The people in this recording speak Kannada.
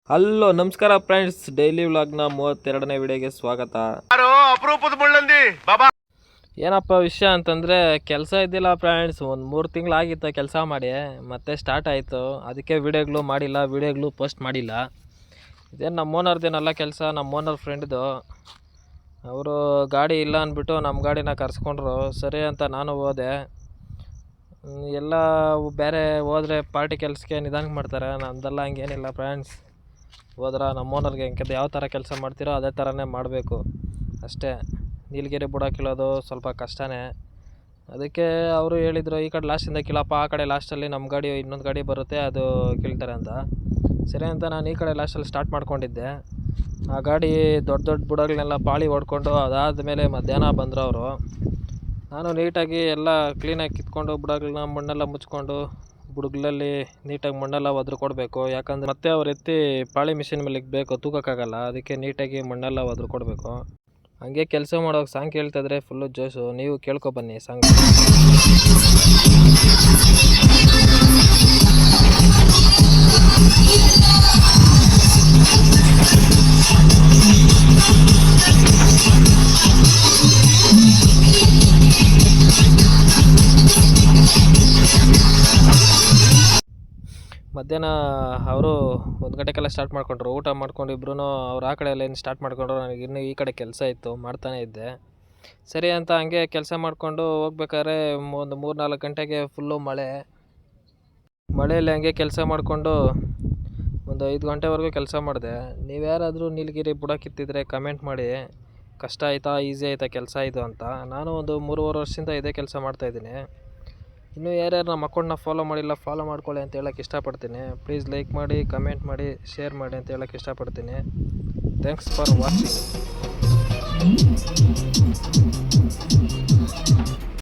ಹಲೋ ನಮಸ್ಕಾರ ಫ್ರೆಂಡ್ಸ್, ಡೈಲಿ ವ್ಲಾಗ್ನ 32ನೇ ವಿಡಿಯೋಗೆ ಸ್ವಾಗತ. ಅಪರೂಪದ ಮುಳ್ಳಂದಿ ಬಾಬಾ. ಏನಪ್ಪ ವಿಷಯ ಅಂತಂದರೆ, ಕೆಲಸ ಇದ್ದಿಲ್ಲ ಫ್ರೆಂಡ್ಸ್. ಒಂದು 3 ತಿಂಗಳಾಗಿತ್ತು ಕೆಲಸ ಮಾಡಿ, ಮತ್ತೆ ಸ್ಟಾರ್ಟ್ ಆಯಿತು. ಅದಕ್ಕೆ ವಿಡಿಯೋಗಳು ಪೋಸ್ಟ್ ಮಾಡಿಲ್ಲ. ಇದೇನು ನಮ್ಮ ಓನರ್ದೇನಲ್ಲ ಕೆಲಸ, ನಮ್ಮ ಓನರ್ ಫ್ರೆಂಡ್ದು. ಅವರು ಗಾಡಿ ಇಲ್ಲ ಅಂದ್ಬಿಟ್ಟು ನಮ್ಮ ಗಾಡಿನ ಕರ್ಸ್ಕೊಂಡ್ರು. ಸರಿ ಅಂತ ನಾನು ಹೋದೆ. ಎಲ್ಲ ಬೇರೆ ಹೋದರೆ ಪಾರ್ಟಿ ಕೆಲಸಕ್ಕೆ ನಿಧಾನಕ್ಕೆ ಮಾಡ್ತಾರೆ. ನಮ್ಮದೆಲ್ಲ ಹಂಗೇನಿಲ್ಲ ಫ್ರೆಂಡ್ಸ್. ಹೋದ್ರೆ ನಮ್ಮ ಓನರ್ಗೆ ಹೆಂಗೆ ಯಾವ ಥರ ಕೆಲಸ ಮಾಡ್ತೀರೋ ಅದೇ ಥರನೇ ಮಾಡಬೇಕು ಅಷ್ಟೇ. ನೀಲಗಿರಿ ಬುಡಕ್ಕಿಳೋದು ಸ್ವಲ್ಪ ಕಷ್ಟನೇ. ಅದಕ್ಕೆ ಅವರು ಹೇಳಿದರು, ಈ ಕಡೆ ಲಾಸ್ಟಿಂದ ಕೀಳಪ್ಪ, ಆ ಕಡೆ ಲಾಸ್ಟಲ್ಲಿ ನಮ್ಮ ಗಾಡಿ ಇನ್ನೊಂದು ಗಾಡಿ ಬರುತ್ತೆ, ಅದು ಕೀಳ್ತಾರೆ ಅಂತ. ಸರಿ ಅಂತ ನಾನು ಈ ಕಡೆ ಲಾಸ್ಟಲ್ಲಿ ಸ್ಟಾರ್ಟ್ ಮಾಡ್ಕೊಂಡಿದ್ದೆ. ಆ ಗಾಡಿ ದೊಡ್ಡ ಬುಡಗಳನ್ನೆಲ್ಲ ಪಾಳಿ ಹೊಡ್ಕೊಂಡು ಅದಾದಮೇಲೆ ಮಧ್ಯಾಹ್ನ ಬಂದರು ಅವರು. ನಾನು ನೀಟಾಗಿ ಎಲ್ಲ ಕ್ಲೀನಾಗಿ ಕಿತ್ಕೊಂಡು ಬುಡಗಳನ್ನ ಮಣ್ಣೆಲ್ಲ ಮುಚ್ಕೊಂಡು ಬುಡಗಳಲ್ಲಿ ನೀಟಾಗಿ ಮಣ್ಣೆಲ್ಲ ಒದ್ರು ಕೊಡಬೇಕು. ಯಾಕಂದರೆ ಮತ್ತೆ ಅವ್ರು ಎತ್ತಿ ಪಾಳಿ ಮಿಷಿನ್ ಮೇಲೆ ಬೇಕು, ತೂಕಕ್ಕಾಗಲ್ಲ. ಅದಕ್ಕೆ ನೀಟಾಗಿ ಮಣ್ಣೆಲ್ಲ ಒದ್ರು ಕೊಡಬೇಕು. ಹಂಗೆ ಕೆಲಸ ಮಾಡೋಕೆ ಸಾಂಗ್ ಕೇಳ್ತಾಯಿದ್ರೆ ಫುಲ್ಲು ಜೋಶು. ನೀವು ಕೇಳ್ಕೊಬನ್ನಿ ಸಾಂಗ್. ಮಧ್ಯಾಹ್ನ ಅವರು 1 ಗಂಟೆಗೆಲ್ಲ ಸ್ಟಾರ್ಟ್ ಮಾಡ್ಕೊಂಡ್ರು. ಊಟ ಮಾಡ್ಕೊಂಡು ಇಬ್ರು ಅವ್ರು ಆ ಕಡೆ ಎಲ್ಲ ಏನು ಸ್ಟಾರ್ಟ್ ಮಾಡ್ಕೊಂಡ್ರು. ನನಗೆ ಇನ್ನೂ ಈ ಕಡೆ ಕೆಲಸ ಇತ್ತು, ಮಾಡ್ತಾನೇ ಇದ್ದೆ. ಸರಿ ಅಂತ ಹಂಗೆ ಕೆಲಸ ಮಾಡಿಕೊಂಡು ಹೋಗ್ಬೇಕಾದ್ರೆ ಒಂದು 3-4 ಗಂಟೆಗೆ ಫುಲ್ಲು ಮಳೆಯಲ್ಲಿ ಹಂಗೆ ಕೆಲಸ ಮಾಡಿಕೊಂಡು ಒಂದು 5 ಗಂಟೆವರೆಗೂ ಕೆಲಸ ಮಾಡಿದೆ. ನೀವು ಯಾರಾದರೂ ನೀಲಗಿರಿ ಬುಡ ಕಿತ್ತಿದ್ರೆ ಕಮೆಂಟ್ ಮಾಡಿ, ಕಷ್ಟ ಆಯಿತಾ ಈಸಿ ಆಯಿತಾ ಕೆಲಸ ಇದು ಅಂತ. ನಾನು ಒಂದು 3.5 ವರ್ಷದಿಂದ ಇದೇ ಕೆಲಸ ಮಾಡ್ತಾಯಿದ್ದೀನಿ. ಇನ್ನೂ ಯಾರ್ಯಾರು ನಮ್ಮ ಅಕೌಂಟ್ನ ಫಾಲೋ ಮಾಡಿಲ್ಲ, ಫಾಲೋ ಮಾಡ್ಕೊಳ್ಳಿ ಅಂತ ಹೇಳೋಕ್ಕೆ ಇಷ್ಟಪಡ್ತೀನಿ. ಪ್ಲೀಸ್ ಲೈಕ್ ಮಾಡಿ, ಕಮೆಂಟ್ ಮಾಡಿ, ಶೇರ್ ಮಾಡಿ ಅಂತ ಹೇಳೋಕ್ಕೆ ಇಷ್ಟಪಡ್ತೀನಿ. Thanks for watching.